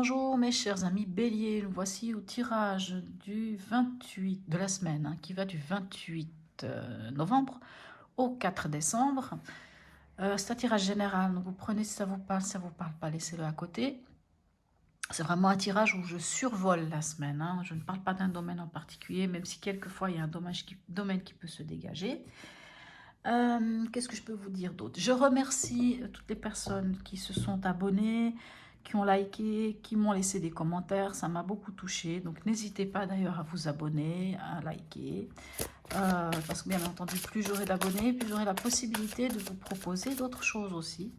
bonjour mes chers amis béliers, nous voici au tirage du 28 de la semaine, qui va du 28 novembre au 4 décembre. C'est un tirage général, donc vous prenez si ça vous parle pas, laissez-le à côté. C'est vraiment un tirage où je survole la semaine, je ne parle pas d'un domaine en particulier, même si quelquefois il y a un domaine qui peut se dégager. Qu'est-ce que je peux vous dire d'autre? Je remercie toutes les personnes qui se sont abonnées, qui ont liké, qui m'ont laissé des commentaires. Ça m'a beaucoup touchée. Donc, n'hésitez pas d'ailleurs à vous abonner, à liker. Parce que bien entendu, plus j'aurai d'abonnés, plus j'aurai la possibilité de vous proposer d'autres choses aussi.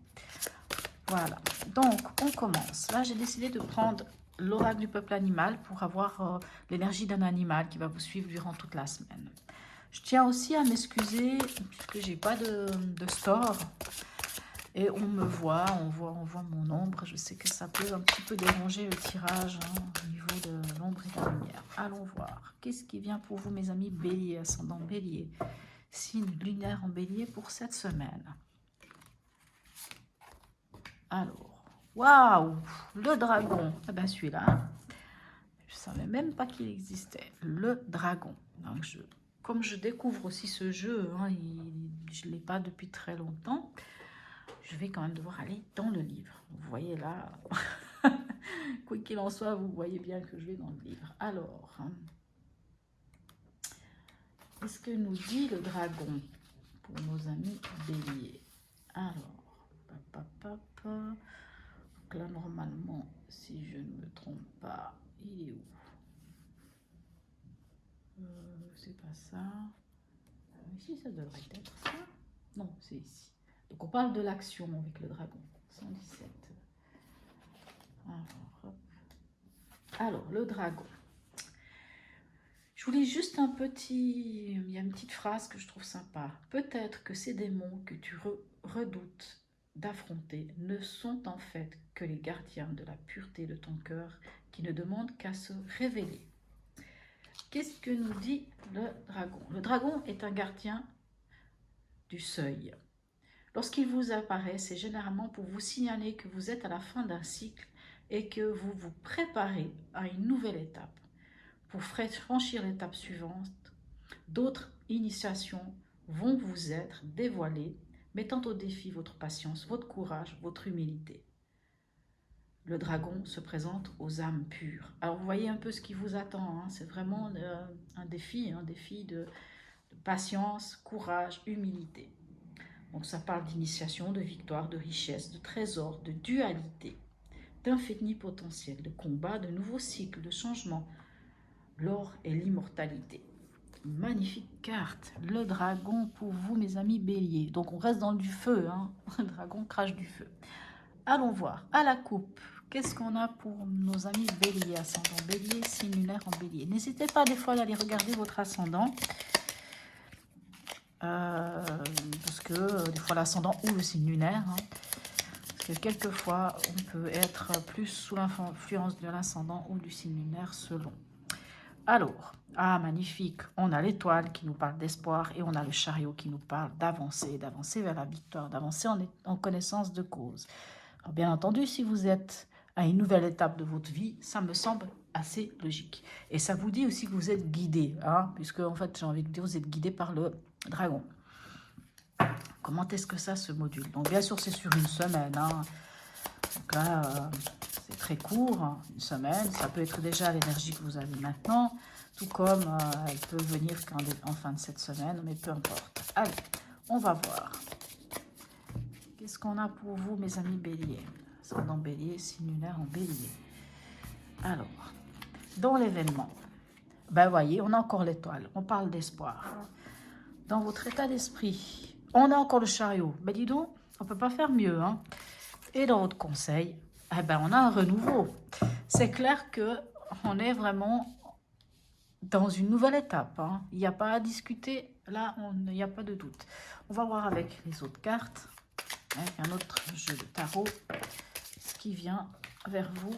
Voilà. Donc, on commence. Là, j'ai décidé de prendre l'oracle du peuple animal pour avoir l'énergie d'un animal qui va vous suivre durant toute la semaine. Je tiens aussi à m'excuser puisque j'ai pas de store et on voit mon ombre. Je sais que ça peut un petit peu déranger le tirage au niveau de l'ombre et de la lumière. Allons voir. Qu'est-ce qui vient pour vous, mes amis bélier, ascendant bélier, signe lunaire en bélier pour cette semaine? Alors, waouh, le dragon. Ah ben celui-là, je savais même pas qu'il existait. Le dragon. Donc comme je découvre aussi ce jeu, je ne l'ai pas depuis très longtemps, je vais quand même devoir aller dans le livre. Vous voyez là, quoi qu'il en soit, vous voyez bien que je vais dans le livre. Alors, qu'est-ce que nous dit le dragon pour nos amis béliers? Alors, donc là, normalement, si je ne me trompe pas, il est où? C'est pas ça. Ici, ça devrait être ça. Non, c'est ici. Donc, on parle de l'action avec le dragon. 117. Alors, le dragon. Je voulais juste un petit... Il y a une petite phrase que je trouve sympa. Peut-être que ces démons que tu redoutes d'affronter ne sont en fait que les gardiens de la pureté de ton cœur qui ne demandent qu'à se révéler. Qu'est-ce que nous dit le dragon? Le dragon est un gardien du seuil. Lorsqu'il vous apparaît, c'est généralement pour vous signaler que vous êtes à la fin d'un cycle et que vous vous préparez à une nouvelle étape. Pour franchir l'étape suivante, d'autres initiations vont vous être dévoilées, mettant au défi votre patience, votre courage, votre humilité. Le dragon se présente aux âmes pures. Alors vous voyez un peu ce qui vous attend, c'est vraiment un défi de patience, courage, humilité. Donc ça parle d'initiation, de victoire, de richesse, de trésor, de dualité, d'infini potentiel, de combat, de nouveaux cycles, de changement, l'or et l'immortalité. Magnifique carte, le dragon pour vous mes amis béliers. Donc on reste dans du feu, le dragon crache du feu. Allons voir, à la coupe, qu'est-ce qu'on a pour nos amis béliers, ascendant bélier, signe lunaire en bélier. N'hésitez pas des fois d'aller regarder votre ascendant. Parce que des fois l'ascendant ou le signe lunaire, parce que quelquefois on peut être plus sous l'influence de l'ascendant ou du signe lunaire selon. Alors, magnifique, on a l'étoile qui nous parle d'espoir et on a le chariot qui nous parle d'avancer vers la victoire, d'avancer en connaissance de cause. Alors, bien entendu, si vous êtes à une nouvelle étape de votre vie, ça me semble assez logique. Et ça vous dit aussi que vous êtes guidé, puisque en fait, j'ai envie de dire, vous êtes guidé par le dragon. Comment est-ce que ça se module? Donc bien sûr c'est sur une semaine. Donc là c'est très court, une semaine. Ça peut être déjà l'énergie que vous avez maintenant, tout comme elle peut venir en fin de cette semaine, mais peu importe. Allez, on va voir. Qu'est-ce qu'on a pour vous mes amis béliers? Ascendant bélier, signe lunaire en bélier. Alors, dans l'événement, voyez, on a encore l'étoile, on parle d'espoir. Dans votre état d'esprit, on a encore le chariot. Dis donc, on ne peut pas faire mieux. Et dans votre conseil, on a un renouveau. C'est clair qu'on est vraiment dans une nouvelle étape. Il n'y a pas à discuter. Là, il n'y a pas de doute. On va voir avec les autres cartes, avec un autre jeu de tarot, ce qui vient vers vous.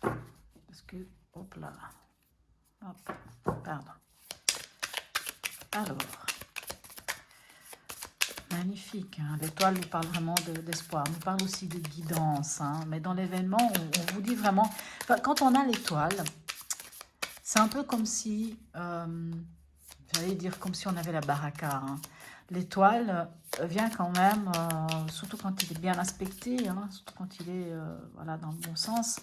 Parce que, hop là, hop, pardon. Alors, Magnifique. Hein. L'étoile nous parle vraiment d'espoir. Nous parle aussi de guidance. Hein. Mais dans l'événement, on vous dit vraiment... Enfin, quand on a l'étoile, c'est un peu comme si... j'allais dire comme si on avait la baraka. Hein. L'étoile vient quand même, surtout quand il est bien aspecté, hein, surtout quand il est voilà, dans le bon sens.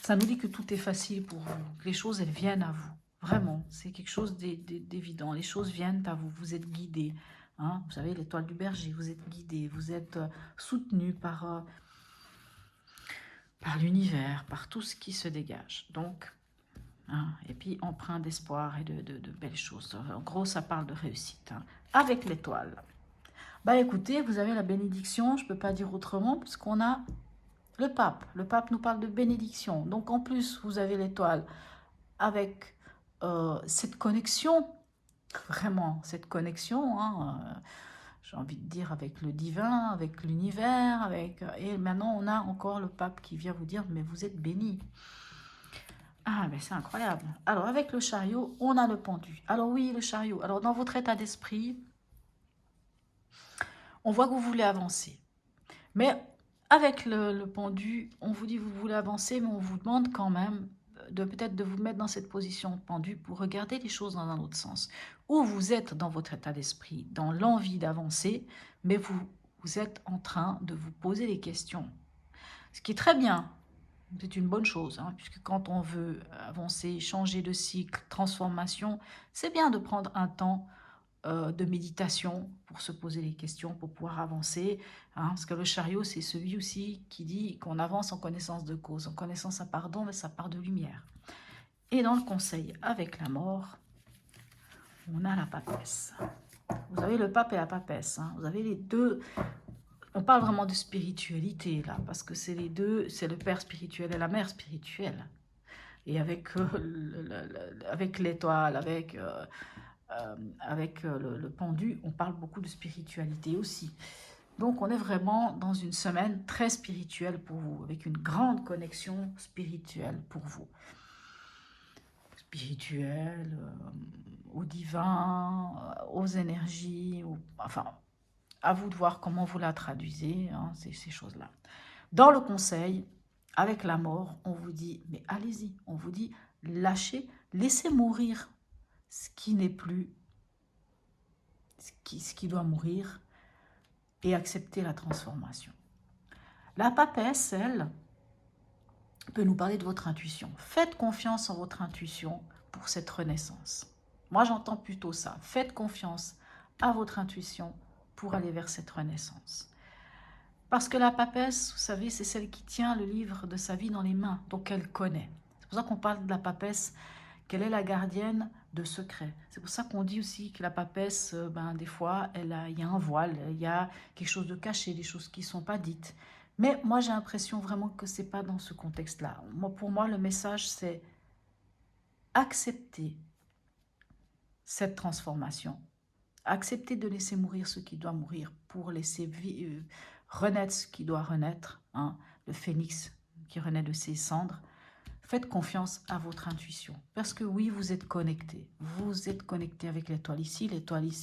Ça nous dit que tout est facile pour vous, que les choses, elles viennent à vous. Vraiment, c'est quelque chose d'évident. Les choses viennent à vous, vous êtes guidés. Hein. Vous savez, l'étoile du berger, vous êtes guidés, vous êtes soutenus par l'univers, par tout ce qui se dégage. Donc, hein, et puis empreint d'espoir et de belles choses. En gros, ça parle de réussite. Hein. Avec l'étoile. Bah écoutez, vous avez la bénédiction, je ne peux pas dire autrement, puisqu'on a le pape. Le pape nous parle de bénédiction. Donc en plus, vous avez l'étoile avec cette connexion, vraiment cette connexion, hein, j'ai envie de dire avec le divin, avec l'univers, et maintenant on a encore le pape qui vient vous dire, mais vous êtes béni. Ah, mais c'est incroyable. Alors, avec le chariot, on a le pendu. Alors oui, le chariot. Alors, dans votre état d'esprit, on voit que vous voulez avancer. Mais avec le pendu, on vous dit que vous voulez avancer, mais on vous demande quand même peut-être de vous mettre dans cette position pendu pour regarder les choses dans un autre sens. Ou vous êtes dans votre état d'esprit, dans l'envie d'avancer, mais vous êtes en train de vous poser des questions. Ce qui est très bien. C'est une bonne chose, hein, puisque quand on veut avancer, changer de cycle, transformation, c'est bien de prendre un temps de méditation pour se poser les questions, pour pouvoir avancer. Hein, parce que le chariot, c'est celui aussi qui dit qu'on avance en connaissance de cause. En connaissant sa pardon, mais sa part de lumière. Et dans le conseil avec la mort, on a la papesse. Vous avez le pape et la papesse. Hein, vous avez les deux... On parle vraiment de spiritualité, là, parce que c'est les deux, c'est le père spirituel et la mère spirituelle. Et avec l'étoile, avec le pendu, on parle beaucoup de spiritualité aussi. Donc, on est vraiment dans une semaine très spirituelle pour vous, avec une grande connexion spirituelle pour vous. Spirituelle, au divin, aux énergies, enfin... À vous de voir comment vous la traduisez, hein, ces choses-là. Dans le conseil, avec la mort, on vous dit, mais allez-y, on vous dit, lâchez, laissez mourir ce qui n'est plus, ce qui doit mourir, et accepter la transformation. La papesse, elle, peut nous parler de votre intuition. Faites confiance en votre intuition pour cette renaissance. Moi, j'entends plutôt ça. Faites confiance à votre intuition pour aller vers cette renaissance. Parce que la papesse, vous savez, c'est celle qui tient le livre de sa vie dans les mains, donc elle connaît. C'est pour ça qu'on parle de la papesse, qu'elle est la gardienne de secrets. C'est pour ça qu'on dit aussi que la papesse, des fois, il y a un voile, il y a quelque chose de caché, des choses qui ne sont pas dites. Mais moi, j'ai l'impression vraiment que ce n'est pas dans ce contexte-là. Pour moi, le message, c'est accepter cette transformation. Accepter de laisser mourir ce qui doit mourir pour laisser renaître ce qui doit renaître, hein, le phénix qui renaît de ses cendres. Faites confiance à votre intuition. Parce que oui, vous êtes connecté. Vous êtes connecté avec l'étoile ici,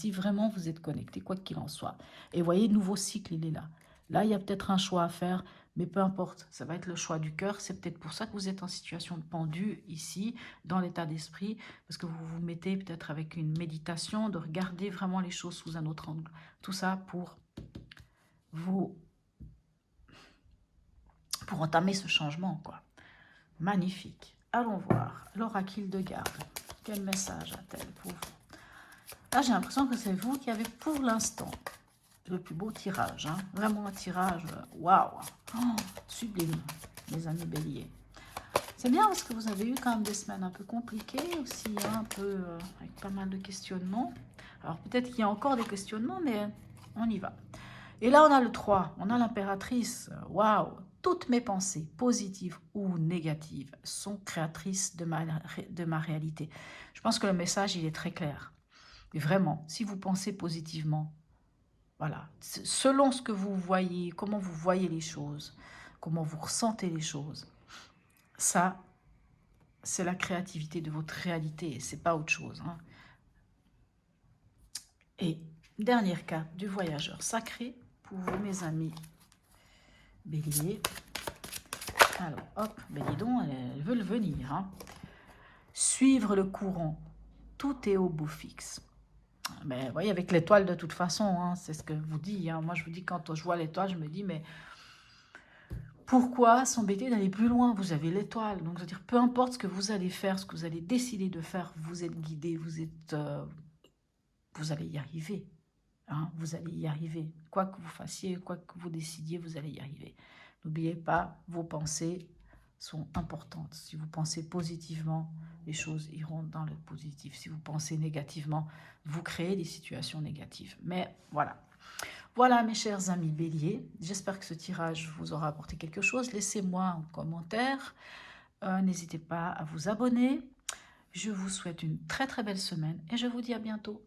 vraiment vous êtes connecté, quoi qu'il en soit. Et voyez, nouveau cycle, il est là. Là, il y a peut-être un choix à faire, mais peu importe, ça va être le choix du cœur. C'est peut-être pour ça que vous êtes en situation de pendu ici, dans l'état d'esprit, parce que vous vous mettez peut-être avec une méditation, de regarder vraiment les choses sous un autre angle. Tout ça pour entamer ce changement, quoi. Magnifique. Allons voir. L'oracle de garde. Quel message a-t-elle pour vous? Là, j'ai l'impression que c'est vous qui avez pour l'instant le plus beau tirage. Hein. Vraiment un tirage, waouh, sublime, mes amis béliers. C'est bien parce que vous avez eu quand même des semaines un peu compliquées aussi, hein, un peu avec pas mal de questionnements. Alors peut-être qu'il y a encore des questionnements, mais on y va. Et là, on a le 3, on a l'impératrice. Waouh! Toutes mes pensées, positives ou négatives, sont créatrices de ma réalité. Je pense que le message, il est très clair. Et vraiment, si vous pensez positivement, voilà, selon ce que vous voyez, comment vous voyez les choses, comment vous ressentez les choses, ça, c'est la créativité de votre réalité, c'est pas autre chose. Hein. Et Dernière carte du voyageur sacré pour vous, mes amis bélier. Alors, hop, ben dis donc, elles veulent venir. Hein. Suivre le courant. Tout est au bout fixe. Mais vous voyez, avec l'étoile, de toute façon, hein, c'est ce que je vous dis. Hein. Moi, je vous dis, quand je vois l'étoile, je me dis, mais pourquoi s'embêter d'aller plus loin? Vous avez l'étoile. Donc, c'est-à-dire, peu importe ce que vous allez faire, ce que vous allez décider de faire, vous êtes guidé, vous allez y arriver. Hein, vous allez y arriver. Quoi que vous fassiez, quoi que vous décidiez, vous allez y arriver. N'oubliez pas, vos pensées sont importantes. Si vous pensez positivement, les choses iront dans le positif. Si vous pensez négativement, vous créez des situations négatives. Mais voilà. Voilà, mes chers amis béliers. J'espère que ce tirage vous aura apporté quelque chose. Laissez-moi un commentaire. N'hésitez pas à vous abonner. Je vous souhaite une très très belle semaine et je vous dis à bientôt.